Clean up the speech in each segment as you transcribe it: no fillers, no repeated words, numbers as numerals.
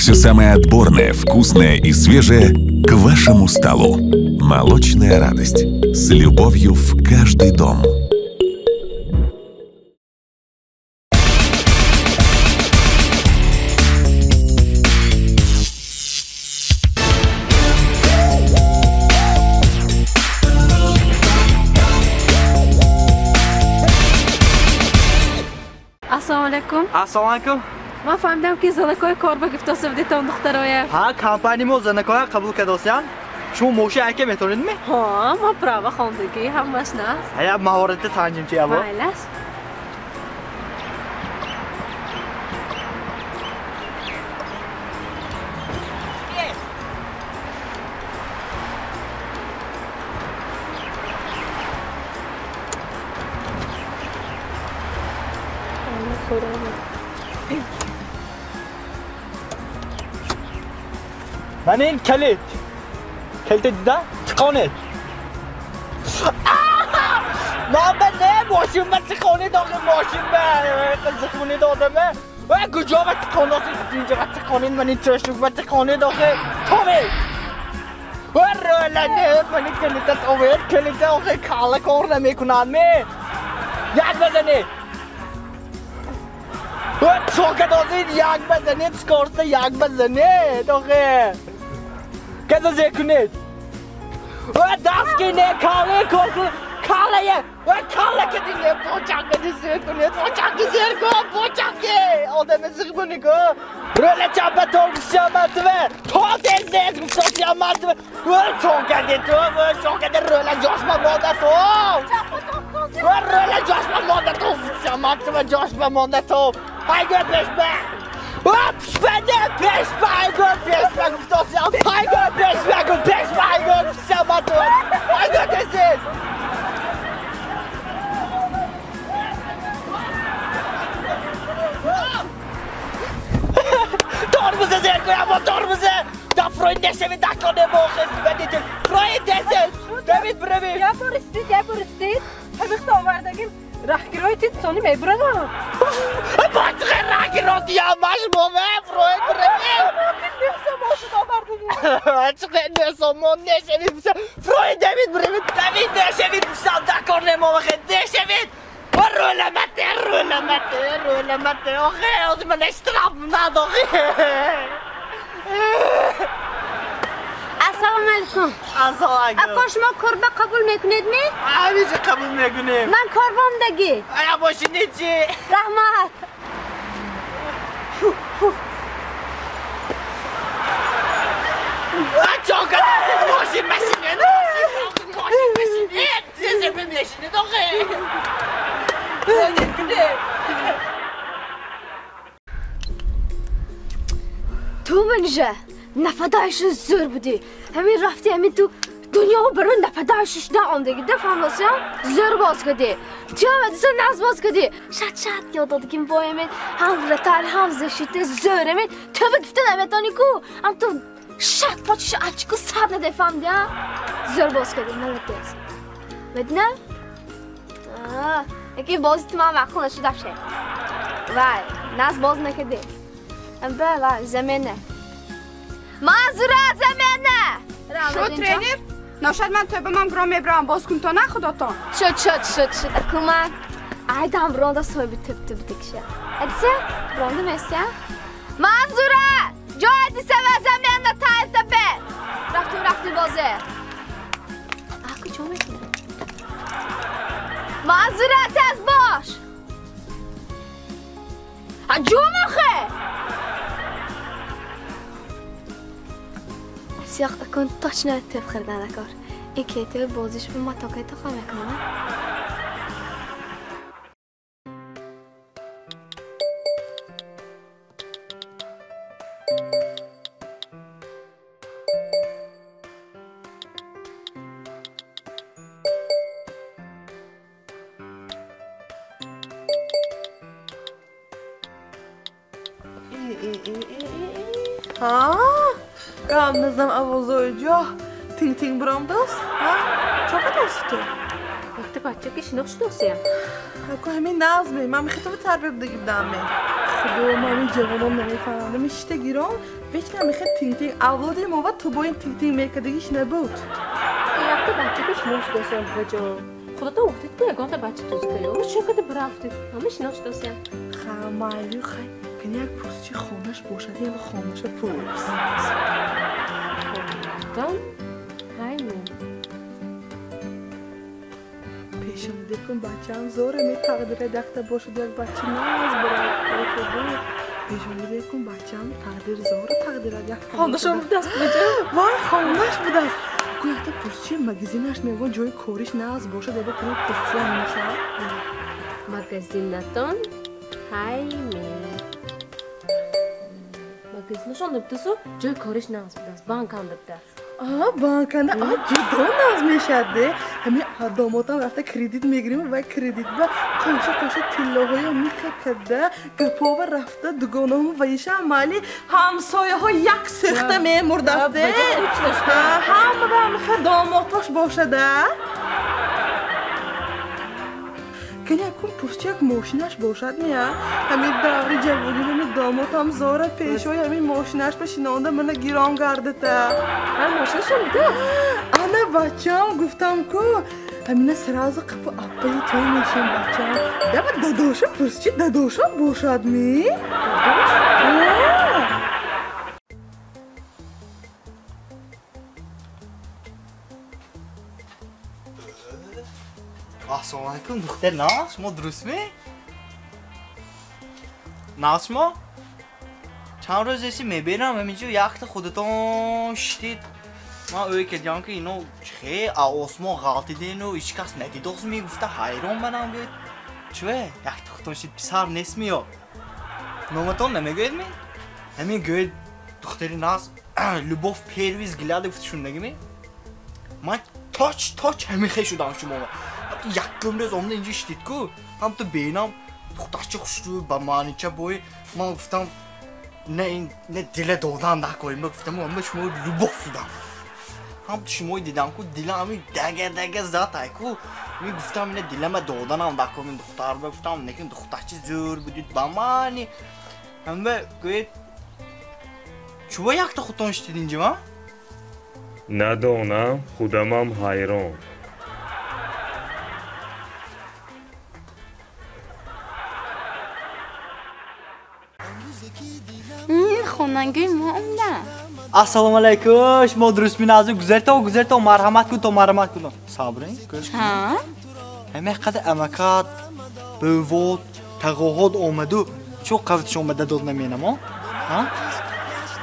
Все самое отборное, вкусное и свежее к вашему столу. Молочная радость. С любовью в каждый дом. Assalomu alaykum. Assalomu alaykum. من فهمیدم که زنکای کار به گفتاسه بدیتون دخترای. ها کمپانیمو زنکای قبول کردوسیان. شما موشه اگه میتونید می؟ ها ما پراوا خواندگی هم باش نه. هیا مهارت تنجیم چیه با؟ مایلش. من این کلید دیده؟ چقانه؟ نه ماشین من چقانه داخل ماشین به زخونه دادمه و کجا و چقانه هستی اینجا و چقانه من این ترشوک و چقانه داخل تومی و رولنه من این کلیدت اوید کلیدت آخه کالا کار نمیکنن می یک بزنید و چوکه دازید یک بزنید سکارسته یک بزنید آخه کدو زکنید و دست کنید کاله و کاله کدید بوچک کدید زکنید بوچک آدم زخمونی که روله چپه ترکسیامتوه تا دیزید گفتاسیامتوه و چوکه روله جاشما ماده تو و روله جاشما ماده تو گفتاسیامتوه جاشما ماده تو هایگو پیش به Ups, bende peş baygo peş baygo tutasyon. Haygo peş baygo tutasyon batı. Haygo tesiz. Tormuzu zerko ya bu tormuzu. Da Freund neşevi dakika ne boğaz bedicil. Freund tesiz. David brevi. Ya puristid. Hamıqta ovardagim. Rahgiroytid soni mebrana. Batı rahgiroyt ya maş bu ve Freund brevi. Neyse maşın ovardagim. Açık ne somon neşevi bisa. Freund David brevi. David neşevi bisa dakika ne boğaz neşevi. Rullemette. Okej, och man är straffad Assalomu alaykum. Akosh ma korba qabul mekunedmi? Hamiz qabul mekunim. Man korvondagi. Aya boshinichi. Rahmat. Choka, moshin mashine. Siz bilmiyorsunuz okey. تو منجا نفدایش زور بودی همین رفتی همین تو دنیا برون نفدایشش نامدگی دفعه واسه زور باز کردی تیامت سر ناز باز کردی شد یاد داد که با همین هم رتار هم زشت زور همین تو بگفته نمیتونی کو هم تو شد پاچش اچکو سر ندفهم دیا زور باز کردی نلتیز بدنه یکی بازی تو من وقت نشد دفشه وای ناز باز نکردی وای زمینه معذرت زمینه شو ترینر؟ ناشد من تو به من برام میبرم باز کن تا نه خداتان شد اکومن ایدم برانده صاحبی تب دکشه ادسه برانده میسته معذرت جای دیسه و زمینه تایب تبه رفتی بازه اکو چون میکنه معذرت از باش جومخه سیاق اکن تاچ نه تف خردن کار این کیته بازیش به ما تاکای تا خواهم میکنه Yalnızım avuzuycu. Ting buramdas. Çok adası tu. وقتی بچه که شناخت شناسیم Ako hemin nazmi. من میخوام تربیت بدم. خدا من جوانم نمیفهمم میشته گیرم وقتی نمیخواد تینگ تینگ اولادی ما و تو با این تینگ تینگ میکردگیش نبود یکتا بچه کش نوش داشتم بجا خدا تو وقتی تو یکان تا بچه توز کنیم شو کده برافتی همش نوش داشتم خمالی خی کنی یک پرسچی خونش باشد یا خونش پرس دم همین پیشنهاد کن بچه‌ام زوره می تقدیر دکته باشد یک بچه ناز برای تو بود پیشنهاد کن بچه‌ام تقدیر زوره تقدیر یک خواندشم بود است بجا وای خواندش بود است گویتا پرسچی مگزینش میگن جای کاریش ناز باشد یا کنی پرسچی میشه مگزینتون همین مگزینشون دبتسو جای کارش ناز بود است بانک هم دبته بانکنده جدا ناز میشده همین آداماتم رفته کردیت میگیریم و کردیت با قاشه تلاهای میکرده گپا و رفته دگانه و یشه عملی همسایه ها یک سخته میمردفته همه به همه داماتاش باشده کنی اکون پرسچی یک ماشینش باشد نیا همین دوری جوانی همین دامات هم زاره پیشوی همین ماشینش بشینانده منو گیرام کرده تا هم ماشینش هم ده انا بچه هم گفتم که همینه سرازو قپو اپایی توی میشیم بچه هم دم داداشا پرسچی داداشا باشد می؟ السلام علیکم دختر ناز شما درست می؟ ناز شما؟ چند روز ایسی میبینم همینجا یخت خودتون شدید من اوی که دیدم که اینو خیلی آسمان غلطیدین و هیچ کس ندیدوز میگفته حیران منم گوید چوه یخت خودتون شدید پسر نیست میاد نامتون نمیگوید می؟ همین گوید دختری ناز لوبوف پیرویز گلاده گفتشون نگی من تاچ همین خیلی شدم شما یک گمرز آمده اینجا شدید که هم تو بینم دخترچه خوشتو با مانیچه بای من گفتم نه دل دادن نکنیم من گفتم من شما لوبوف شدم هم تو شما دیدم که دلم همین دگه زد که می گفتم اینه دلم دادن هم نکنیم دختر گفتم نکن دخترچه زور بودید با مانی همه گوید چوبا یک تا خودتون شدید اینجا ما؟ ندانم خودمم حیران خوننگی ما اومدن السلام علیکم شما درست بینازو گذرتا مرحمت کن صبرین ها همه قدر امکات بوود تقاهد آمدو چو قوتش اومده داد نمینم ها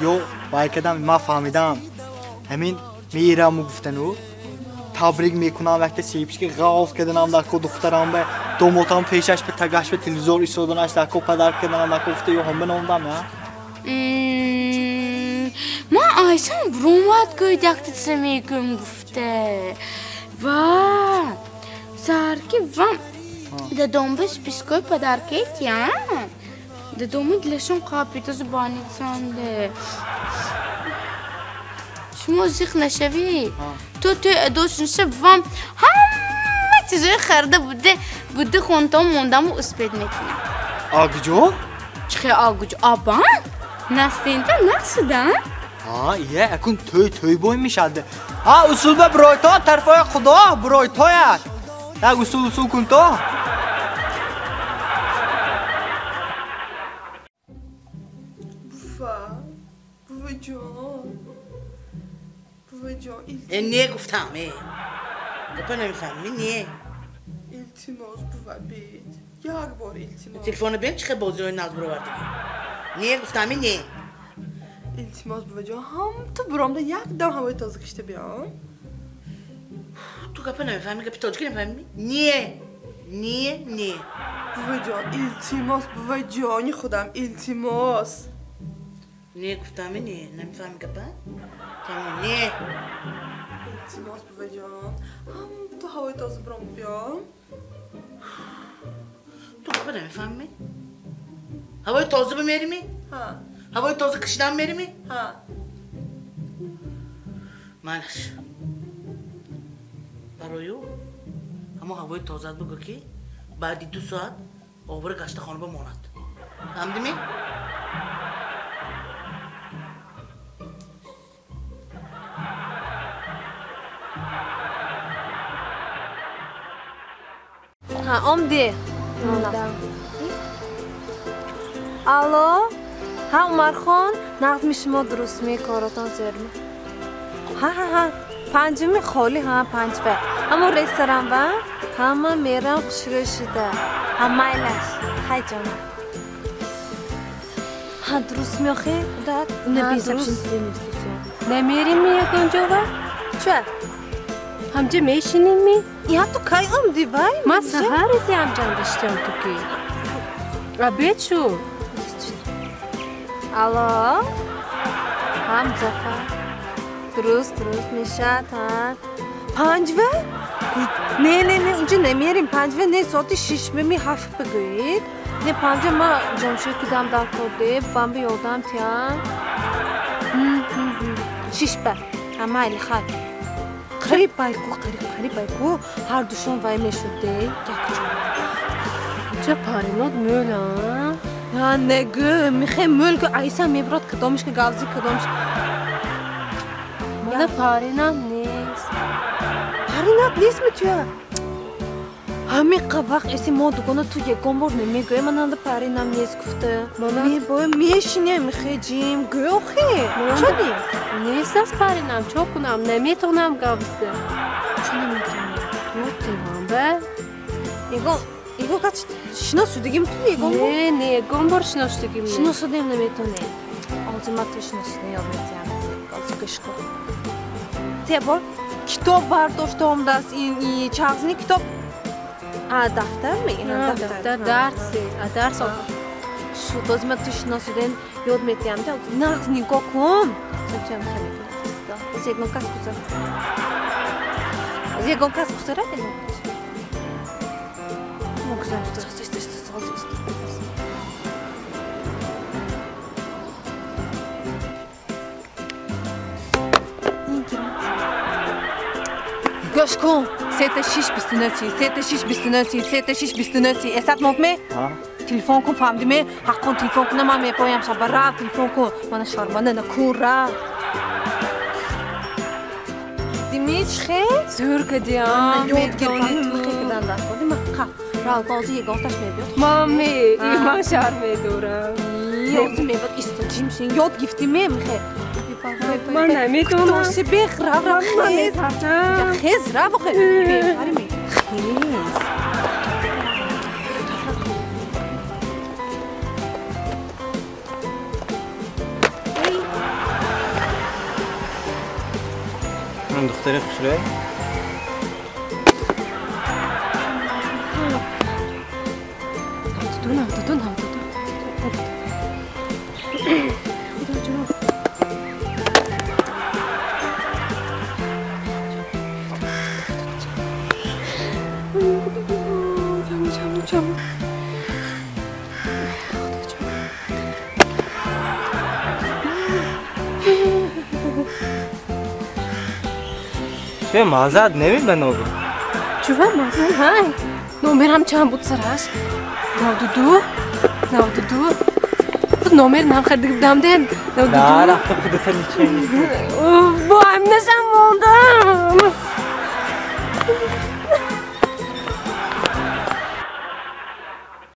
یا باید کدم ما فهمیدم همین میرم و گفتنو تبریک میکنم وقتی سیبش که غاز کردنم در کو دخترم به دوماتم پیشش به تگاش به تلویزیون ایستادنش در کو پدر کردنم در کو گفته یا هم بنوندم نه ما آیسان برومات گوید یکتی سمیگم گفته و سارکی وام دادم بس بیسکوی پدر کیت یا دادم دلشون قابیت زبانی سانده شما زیخ نشوی تو دوست نشه وام همه چیزای خرده بوده خونتام موندم و اسپید میکنم آگجو؟ چخی آگجو آبان؟ نستین تا نشدن؟ ایه اکن توی بوی میشده اصول به برای تو طرفای خدا برای تویش یک اصول کن تو بابا جان نیه گفتم گفت نمیفهمی نیه التماس بابا بید یک بار التماس تلفن بیم چه بازی های ناز برو بردگی نیه گفتم نیه التماس بابا جان هم تو برامده یک دم هوای تازه کشته بیام تو گفت نمیفهمی گفت تاجیکی نمیفهمی نیه بابا جان التماس بابا جانی خودم التماس نیه گفتم نیه نمیفهمی گفت تمام نیه التماس بابا جان هم تو هوای تازه برام بیام تو گفت نمیفهمی هوای تازه بمیرمی ها هوای تازه کشیدن میرمی ها مالش برایو اما هوای تازه بگو که بعدی 2 ساعت آبر گشت خانه بماند فهمدی می؟ ها آمدی الو ها عمر خان نظم شما درست می کاراتان زرمه ها پنجمی خالی ها پنجبه اما رستوران و همه میرم خوشگاه شده همه ایلش خیلی جانم ها درست می آخه نمیریم می اونجا و چه؟ همجا میشینیم می؟ یا تو کی آمدی بای؟ من سهر ازی همجا داشتم تو کی عبید شو الو هم زفر درست میشه تا پنجوه؟ نه اونجا نمیریم پنجوه نه ساعت 6 می هفت بگویید نه پنجوه ما جمشه کدام در کرده بام بیادم تیان 6 بر اما ایلی خواهد قریب بایکو هر دوشون وای می شده چه پارینات مولم یا نگه میخواه مول که ایسا میبراد کدامش که گازی کدامش مال پارینات نیست پارینات نیست میتویه همین قبق ایسی ما دوگانه تو یکان بار نمیگوه من هم پارینام نیست گفته میشینه میخواه جیم گوه خیلی چه نیست از پارینام چه کنم نمیتونم گفته چه نمیتونم نمیتونم به ایگو کچ شناسودگیم تو ایگو نه ایگو بار شناسودگیم شناسودگیم نمیتونه آزمت تو شناسوده یاد میتیم آزو کشکو ته بار کتاب برداشتم دست این چغزنی کتاب دفتر میگم دفتر درس شد آزمت تو شناسوده یاد میتیم نغز نگاه کن سنچم خیلی از یکان کس بزرگ از یکان کس بزرگ گوش کن 3629 اسات موقمه تلفن کن فهمیدی حق کن تلفن کنم من میپایم شب رفت تلفن کن من شرمنده نکور رفت دیمیچ خیلی زور کدیم یاد گرفتم تو خیلی کدام دست بودی من راه بازی یگانتش میبید مامی ایمان شرمه دورم یاد میبید استجیم شین یاد گفتی میخه من نمیتونم تو بخ را خیز را بخه خیز من دختر خوشره هم چه مازاد نمی بنابی چوه مازن های نومرم چند بود سرش 92 خود نومر نم خرد دم دن 92 نه رفت خودت میچینی با هم نشم موندم